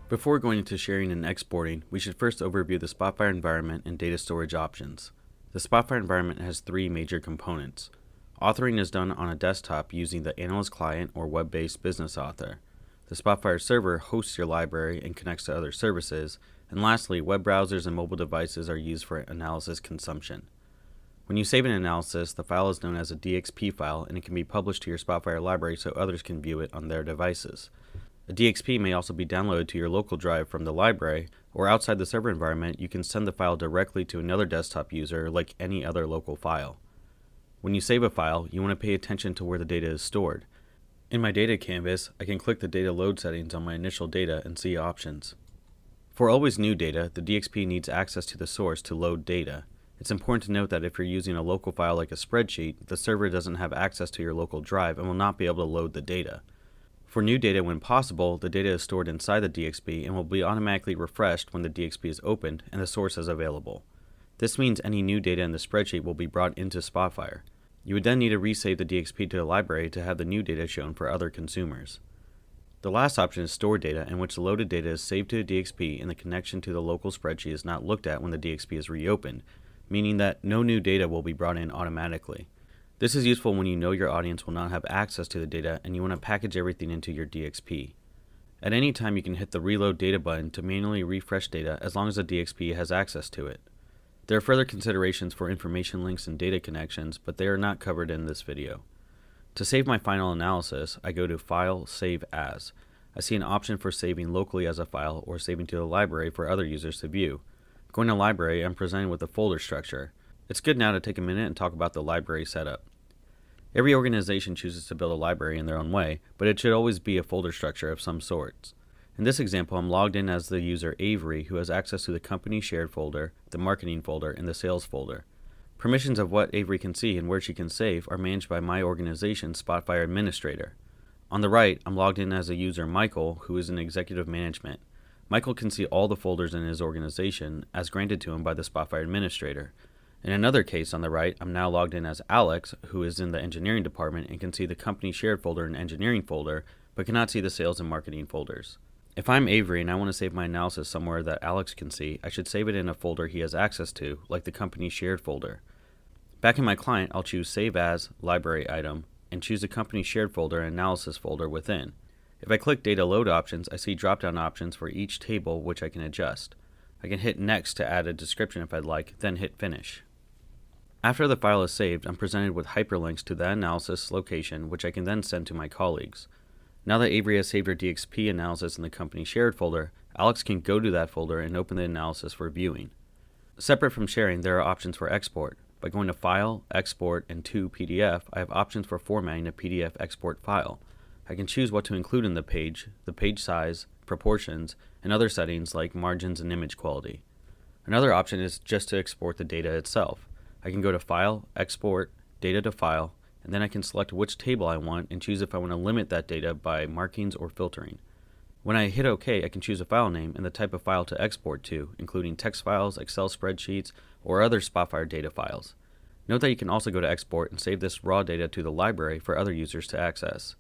Before going into sharing and exporting, we should first overview the Spotfire environment and data storage options. The Spotfire environment has three major components. Authoring is done on a desktop using the Analyst Client or web-based business author. The Spotfire server hosts your library and connects to other services. And lastly, web browsers and mobile devices are used for analysis consumption. When you save an analysis, the file is known as a DXP file and it can be published to your Spotfire library so others can view it on their devices. A DXP may also be downloaded to your local drive from the library, or outside the server environment, you can send the file directly to another desktop user like any other local file. When you save a file, you want to pay attention to where the data is stored. In my data canvas, I can click the data load settings on my initial data and see options. For always new data, the DXP needs access to the source to load data. It's important to note that if you're using a local file like a spreadsheet, the server doesn't have access to your local drive and will not be able to load the data. For new data, when possible, the data is stored inside the DXP and will be automatically refreshed when the DXP is opened and the source is available. This means any new data in the spreadsheet will be brought into Spotfire. You would then need to resave the DXP to the library to have the new data shown for other consumers. The last option is store data, in which the loaded data is saved to the DXP and the connection to the local spreadsheet is not looked at when the DXP is reopened, meaning that no new data will be brought in automatically. This is useful when you know your audience will not have access to the data and you want to package everything into your DXP. At any time, you can hit the Reload Data button to manually refresh data as long as the DXP has access to it. There are further considerations for information links and data connections, but they are not covered in this video. To save my final analysis, I go to File, Save As. I see an option for saving locally as a file or saving to the library for other users to view. Going to Library, I'm presented with a folder structure. It's good now to take a minute and talk about the library setup. Every organization chooses to build a library in their own way, but it should always be a folder structure of some sorts. In this example, I'm logged in as the user Avery, who has access to the company shared folder, the marketing folder, and the sales folder. Permissions of what Avery can see and where she can save are managed by my organization's Spotfire administrator. On the right, I'm logged in as a user Michael, who is in executive management. Michael can see all the folders in his organization as granted to him by the Spotfire administrator. In another case on the right, I'm now logged in as Alex, who is in the engineering department and can see the company shared folder and engineering folder, but cannot see the sales and marketing folders. If I'm Avery and I want to save my analysis somewhere that Alex can see, I should save it in a folder he has access to, like the company shared folder. Back in my client, I'll choose Save As, Library Item, and choose the company shared folder and analysis folder within. If I click Data Load options, I see drop-down options for each table which I can adjust. I can hit Next to add a description if I'd like, then hit Finish. After the file is saved, I'm presented with hyperlinks to the analysis location, which I can then send to my colleagues. Now that Avery has saved her DXP analysis in the company shared folder, Alex can go to that folder and open the analysis for viewing. Separate from sharing, there are options for export. By going to File, Export, and to PDF, I have options for formatting a PDF export file. I can choose what to include in the page size, proportions, and other settings like margins and image quality. Another option is just to export the data itself. I can go to File, Export, Data to File, and then I can select which table I want and choose if I want to limit that data by markings or filtering. When I hit OK, I can choose a file name and the type of file to export to, including text files, Excel spreadsheets, or other Spotfire data files. Note that you can also go to Export and save this raw data to the library for other users to access.